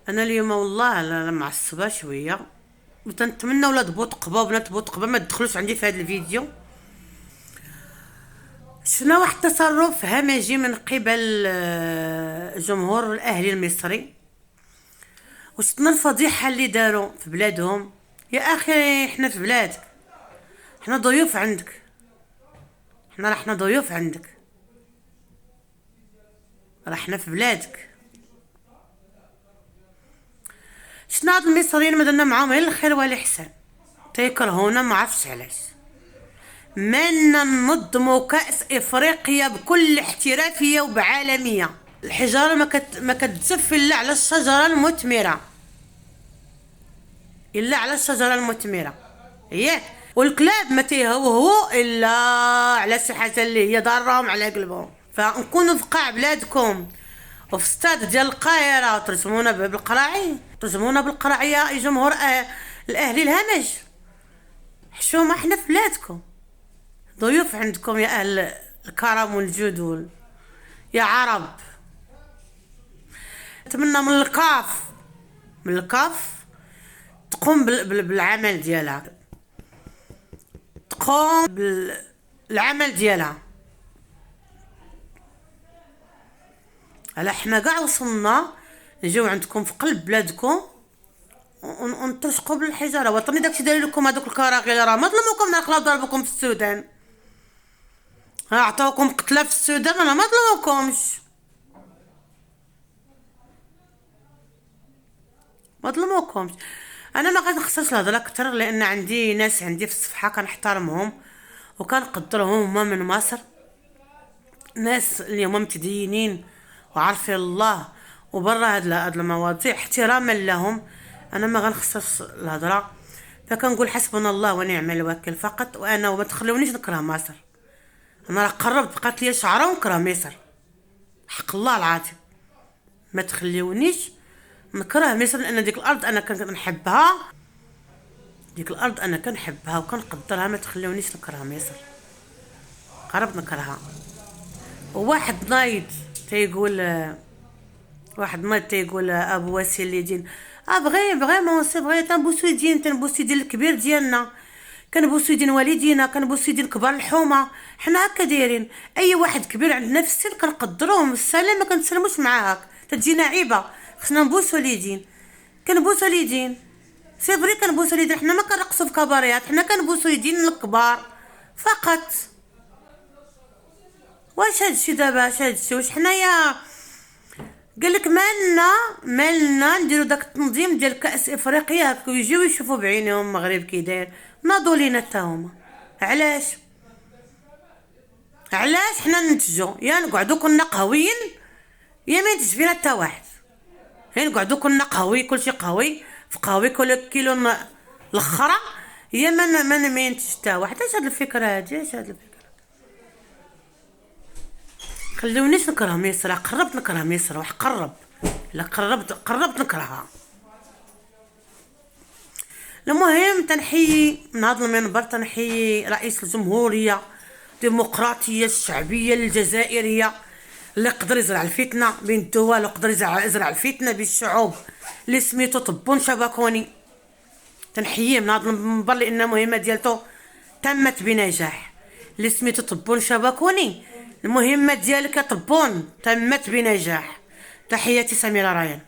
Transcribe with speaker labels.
Speaker 1: انا اليوم والله لا معصبه شويه، وتنتمنى ولاد بوطقبه وبنات بوطقبه ما تدخلوش عندي في هذا الفيديو. شفنا واحد التصرف همجي من قبل جمهور الاهلي المصري، وشفنا الفضيحه اللي داروا في بلادهم. يا اخي احنا في بلادك، احنا ضيوف عندك، احنا ضيوف عندك، احنا في بلادك. شفنا هاد المصريين ما درنا معاهم غير الخير والاحسان، تيكرهونا ما عرفتش علاش. مالنا ننظموا كأس إفريقيا بكل احترافية وبعالمية. الحجارة ما كتزف إلا على الشجرة المثمرة، إلا على الشجرة المثمرة، ياك. والكلاب ما تيهوهو إلا على شي حاجة اللي هي ضارهم على قلبهم. فنكونوا في قاع بلادكم وفي ستاد ديال القاهرة ترسمونا بالقراعي، ترسمونا بالقراعي يا جمهور الأهلي الهمج. حشومة، احنا في بلادكم، ضيوف عندكم يا أهل الكرم والجدول يا عرب. نتمنى من الكاف تقوم بالعمل ديالها، تقوم بالعمل ديالها. هلا حنا كاع وصلنا نجيو عندكم في قلب بلادكم ونترشقوا بالحجاره. وطني داكشي داير لكم هذوك الكراغيل، راه ما ظلموكم ناقلا ضربكم في السودان، عطاوكم قتله في السودان، انا ما ظلموكمش، ما ظلموكمش. انا ما غنخصص الهضره اكثر، لان عندي ناس عندي في الصفحه كنحترمهم وكنقدرهم، هما من مصر، ناس اليوم متدينين وعارفين الله، وبرا هاد المواضيع احتراما لهم انا ما غنخصص الهضره. فكنقول حسبنا الله ونعم الوكيل فقط. وانا وما تخلونيش نكره مصر، انا راه قربت بقات لي شعره ونكره مصر، حق الله العظيم. ما تخليونيش نكره مصر، لان ديك الارض انا كنحبها، ديك الارض انا كنحبها وكنقدرها. ما تخليونيش نكره مصر، قربت نكرهها. وواحد نايض تيقول، واحد نايض تيقول ابو وسيل الدين بغي فريمون سي فغي تنبوسو يدين، تنبوسو يدين الكبير ديالنا، كنبوسو يدين والدينا، كنبوسو يدين كبار الحومه. حنا هكا دايرين، اي واحد كبير عندنا في السن كنقدروه، السلام ما كنتسلموش معاه هكا، تجينا عيبه. خصنا نبوسو اليدين، كنبوسو اليدين، سي فري كنبوسو اليدين. حنا ما كنرقصو في كباريات، حنا كنبوسو يدين الكبار فقط. واش هادشي دابا؟ هادشي واش حنايا؟ قالك مالنا نديرو داك التنظيم ديال كأس افريقيا هكا ويجيو يشوفوا بعينهم المغرب كي داير. ناضوا لينا حتى هما. علاش حنا ننتجو؟ يا نقعدو كنا قهويين يا ما ينتج فينا حتى واحد. يا نقعدو كنا قهوي، كلشي قهوي في قهوي، كل كيلو الاخرى، يا ما ينتج حتى واحد. اش هاد الفكره هادي؟ اش هاد الفكره؟ خلونيش نكره مصر، قربت نكره مصر، واحد قرب، لا قربت نكرهها. المهم تنحيي من هذا المنبر، تنحيي رئيس الجمهورية الديمقراطية الشعبية الجزائرية، اللي قدر يزرع الفتنة بين الدول، وقدر يزرع الفتنة بين الشعوب، اللي سميتو طبون شبكوني. تنحييه من هذا المنبر لان المهمة ديالته تمت بنجاح. اللي سميتو طبون شبكوني، المهمة ديالك يا طبون تمت بنجاح. تحياتي سميرة ريان.